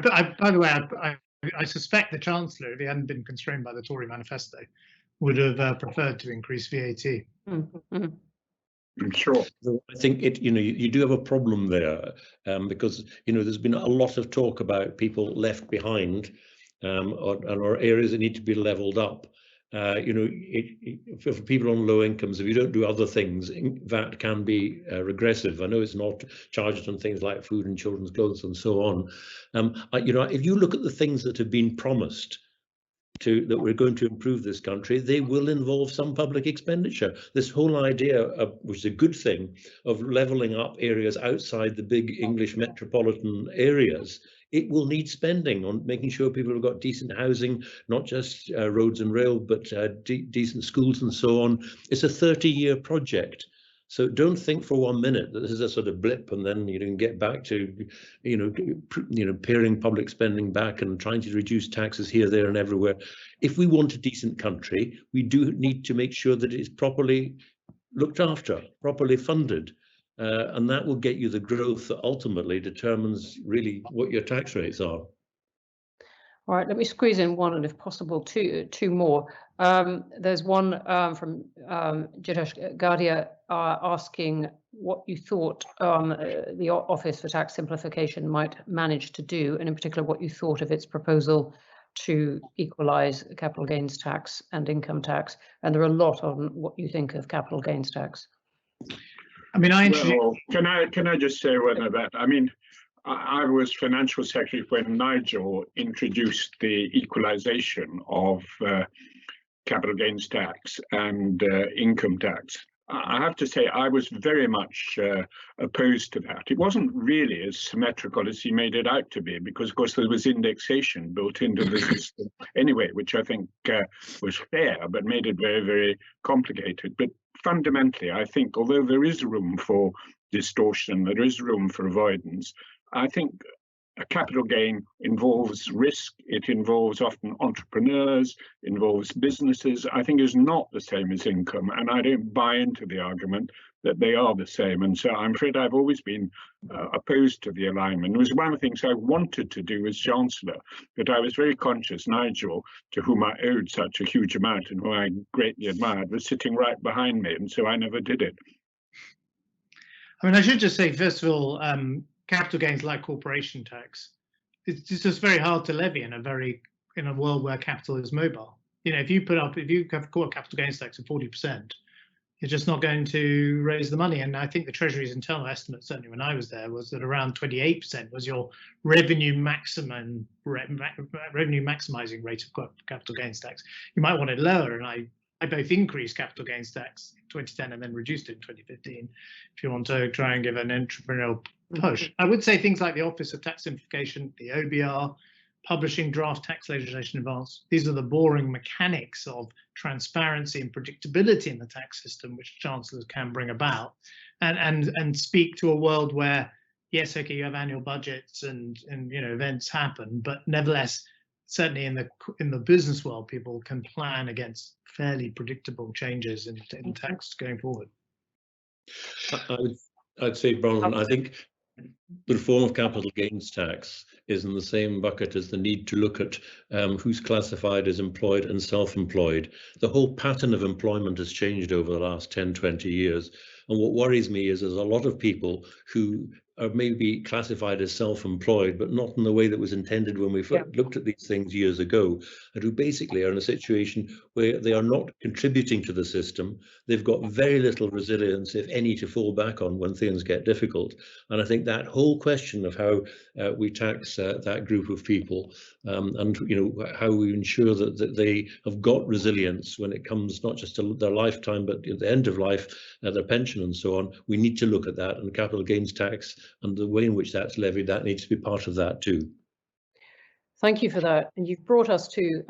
the way, I suspect the Chancellor, if he hadn't been constrained by the Tory manifesto, would have preferred to increase VAT. Mm-hmm. I'm sure. I think you do have a problem there because there's been a lot of talk about people left behind or areas that need to be levelled up. For people on low incomes, if you don't do other things, VAT can be regressive. I know it's not charged on things like food and children's clothes and so on. If you look at the things that have been promised that we're going to improve this country, they will involve some public expenditure. This whole idea of, which is a good thing, of levelling up areas outside the big English metropolitan areas, it will need spending on making sure people have got decent housing, not just roads and rail, but decent schools and so on. It's a 30-year project. So don't think for 1 minute that this is a sort of blip and then you can get back to, paring public spending back and trying to reduce taxes here, there and everywhere. If we want a decent country, we do need to make sure that it is properly looked after, properly funded. And that will get you the growth that ultimately determines really what your tax rates are. All right, let me squeeze in one, and if possible, two more. There's one from Jitesh Gadia asking what you thought the Office for Tax Simplification might manage to do, and in particular what you thought of its proposal to equalise capital gains tax and income tax. And there are a lot on what you think of capital gains tax. I mean, can I just say one of that? I mean, I was financial secretary when Nigel introduced the equalisation of capital gains tax and income tax. I have to say I was very much opposed to that. It wasn't really as symmetrical as he made it out to be, because of course there was indexation built into the system anyway, which I think was fair, but made it very, very complicated. But fundamentally, I think although there is room for distortion, there is room for avoidance, I think a capital gain involves risk. It involves often entrepreneurs, involves businesses. I think is not the same as income, and I don't buy into the argument that they are the same. And so I'm afraid I've always been opposed to the alignment. It was one of the things I wanted to do as Chancellor, but I was very conscious Nigel, to whom I owed such a huge amount and who I greatly admired, was sitting right behind me, and so I never did it. I mean, I should just say, first of all, capital gains like corporation tax, it's just very hard to levy in a world where capital is mobile. If you have core capital gains tax of 40%, you're just not going to raise the money. And I think the Treasury's internal estimate, certainly when I was there, was that around 28% was your revenue maximizing rate of capital gains tax. You might want it lower, and I both increased capital gains tax in 2010 and then reduced it in 2015. If you want to try and give an entrepreneurial push. I would say things like the Office of Tax Simplification, the OBR, publishing draft tax legislation in advance. These are the boring mechanics of transparency and predictability in the tax system, which chancellors can bring about, and speak to a world where, yes, okay, you have annual budgets and events happen, but nevertheless, certainly in the business world, people can plan against fairly predictable changes in tax going forward. I'd say, Bronwyn, I think the reform of capital gains tax is in the same bucket as the need to look at who's classified as employed and self-employed. The whole pattern of employment has changed over the last 10, 20 years. And what worries me is there's a lot of people who are maybe classified as self-employed, but not in the way that was intended when we looked at these things years ago, and who basically are in a situation where they are not contributing to the system. They've got very little resilience, if any, to fall back on when things get difficult. And I think that whole question of how we tax that group of people and how we ensure that they have got resilience when it comes not just to their lifetime, but at the end of life, their pension and so on, we need to look at that, and capital gains tax and the way in which that's levied, that needs to be part of that too. Thank you for that. And you've brought us to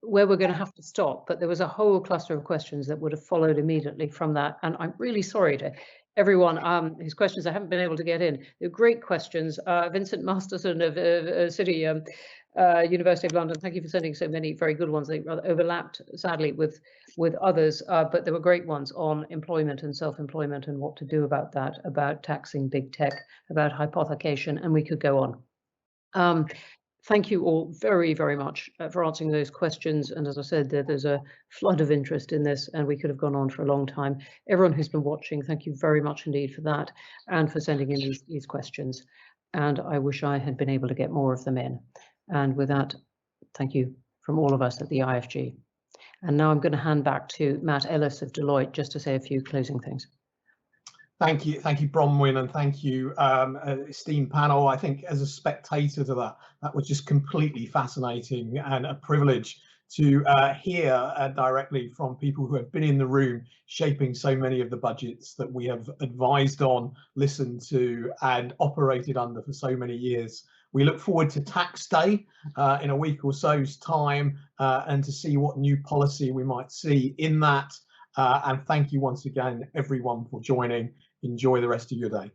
where we're going to have to stop, but there was a whole cluster of questions that would have followed immediately from that. And I'm really sorry to everyone whose questions I haven't been able to get in. They're great questions. Vincent Masterson of City University of London, thank you for sending so many very good ones. They rather overlapped, sadly, with others, but there were great ones on employment and self-employment and what to do about that, about taxing big tech, about hypothecation, and we could go on. Thank you all very, very much for answering those questions. And as I said, there's a flood of interest in this, and we could have gone on for a long time. Everyone who's been watching, thank you very much indeed for that and for sending in these questions. And I wish I had been able to get more of them in. And with that, thank you from all of us at the IFG. And now I'm going to hand back to Matt Ellis of Deloitte just to say a few closing things. Thank you, Bronwyn, and thank you, esteemed panel. I think as a spectator to that was just completely fascinating and a privilege to hear directly from people who have been in the room shaping so many of the budgets that we have advised on, listened to, and operated under for so many years. We look forward to tax day in a week or so's time and to see what new policy we might see in that. And thank you once again, everyone, for joining. Enjoy the rest of your day.